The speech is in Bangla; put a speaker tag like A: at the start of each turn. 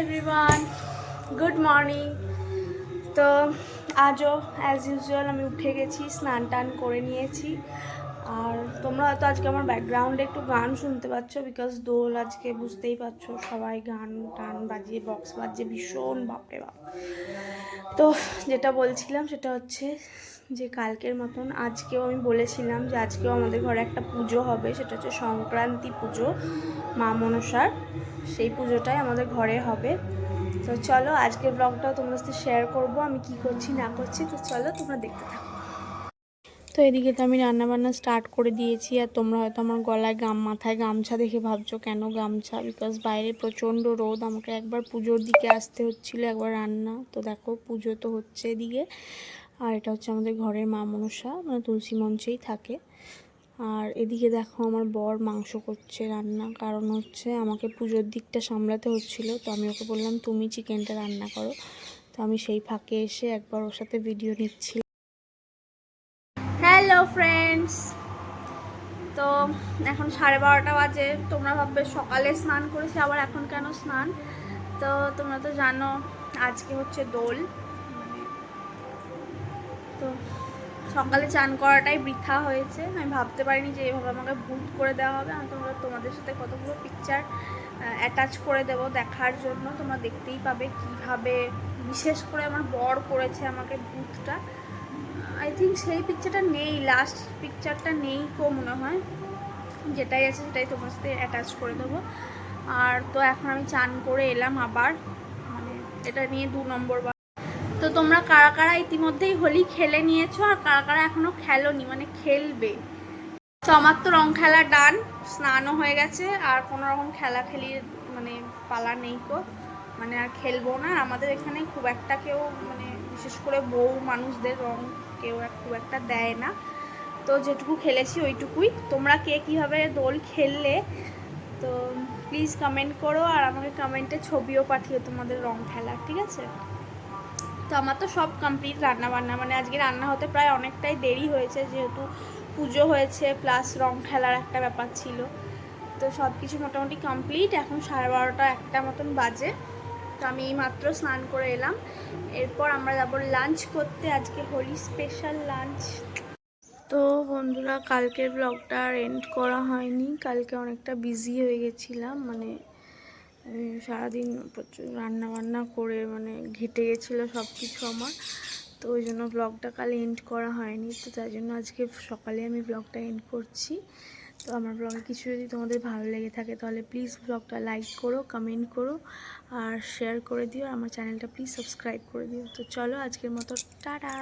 A: Everyone, good morning. তো আজও অ্যাজ ইউজুয়াল আমি উঠে গেছি, স্নান টান করে নিয়েছি। আর তোমরা হয়তো আজকে আমার ব্যাকগ্রাউন্ডে একটু গান শুনতে পাচ্ছ, বিকজ দোল আজকে বুঝতেই পারছো সবাই গান টান বাজিয়ে বক্স বাজিয়ে ভীষণ বাপরে বাপ। তো যেটা বলছিলাম সেটা হচ্ছে যে কালকের মতন আজকেও আমি বলেছিলাম যে আজকেও আমাদের ঘরে একটা পুজো হবে, সেটা হচ্ছে সংক্রান্তি পুজো মা মনসার। সেই পুজোটাই আমাদের ঘরে হবে। তো চলো আজকের ব্লগটাও তোমাদের সাথে শেয়ার করবো আমি কি করছি না করছি। তো চলো তোমরা দেখতে থাকো। তো এদিকে তো আমি রান্নাবান্না স্টার্ট করে দিয়েছি। আর তোমরা হয়তো আমার গলায় মাথায় গামছা দেখে ভাবছো কেন গামছা, বিকজ বাইরে প্রচণ্ড রোদ, আমাকে একবার পুজোর দিকে আসতে হচ্ছিলো, একবার রান্না। তো দেখো পুজো তো হচ্ছে এদিকে। আর এটা হচ্ছে আমাদের ঘরের মা মনসা, মানে তুলসী মঞ্চেই থাকে। আর এদিকে দেখো আমার বর মাংস করছে রান্না, কারণ হচ্ছে আমাকে পুজোর দিকটা সামলাতে হচ্ছিলো। তো আমি ওকে বললাম তুমি চিকেনটা রান্না করো। তো আমি সেই ফাঁকে এসে একবার ওর সাথে ভিডিও নিচ্ছি। হ্যালো ফ্রেন্ডস, তো এখন 12:30 বাজে। তোমরা ভাববে সকালে স্নান করেছি আবার এখন কেন স্নান। তো তোমরা তো জানো আজকে হচ্ছে দোল, তো সকালে চান করাটাই বৃথা হয়েছে। আমি ভাবতে পারিনি যে এভাবে আমাকে ভূত করে দেওয়া হবে। আমি তোমাদের সাথে কতগুলো পিকচার অ্যাটাচ করে দেবো দেখার জন্য, তোমরা দেখতেই পাবে কিভাবে বিশেষ করে আমার বর করেছে আমাকে ভূতটা। আই থিঙ্ক সেই পিকচারটা নেই, লাস্ট পিকচারটা নেই কো মনে হয়, যেটাই আছে সেটাই তোমার সাথে অ্যাটাচ করে দেবো। আর তো এখন আমি চান করে এলাম আবার, মানে এটা নিয়ে 2 নম্বর। তো তোমরা কারা কারা ইতিমধ্যেই হোলি খেলে নিয়েছো আর কারা কারা এখনো খেলোনি, মানে খেলবে। তো আমার তো রং খেলা ডান, স্নানও হয়ে গেছে, আর কোনো রকম খেলা খেলির মানে পালা নেই কো, মানে আর খেলবো না। আমাদের এখানে খুব একটা কেউ, মানে বিশেষ করে বউ মানুষদের রং কেউ খুব একটা দেয় না। তো যেটুকু খেলেছি ওইটুকুই। তোমরা কে কীভাবে দোল খেললে তো প্লিজ কমেন্ট করো, আর আমাকে কমেন্টে ছবিও পাঠিও তোমাদের রং খেলা, ঠিক আছে? তো আমার তো সব কমপ্লিট রান্নাবান্না, মানে আজকে রান্না হতে প্রায় অনেকটাই দেরি হয়েছে, যেহেতু পুজো হয়েছে প্লাস রং খেলার একটা ব্যাপার ছিল। তো সব কিছু মোটামুটি কমপ্লিট। এখন 12:30 একটা মতন বাজে। তো আমি এই মাত্র স্নান করে এলাম, এরপর আমরা যাব লাঞ্চ করতে, আজকে হোলি স্পেশাল লাঞ্চ। তো বন্ধুরা কালকের ব্লগটা আর এন্ড করা হয়নি, কালকে অনেকটা বিজি হয়ে গেছিলাম, মানে সারাদিন প্রচুর রান্নাবান্না করে মানে ঘেটে গেছিলো সব কিছু আমার। তো ওই জন্য ব্লগটা কাল এন্ড করা হয়নি। তো তাই জন্য আজকে সকালে আমি ব্লগটা এন্ড করছি। তো আমার ব্লগে কিছু যদি তোমাদের ভালো লেগে থাকে তাহলে প্লিজ ব্লগটা লাইক করো, কমেন্ট করো আর শেয়ার করে দিও। আর আমার চ্যানেলটা প্লিজ সাবস্ক্রাইব করে দিও। তো চলো আজকের মতো টাটা।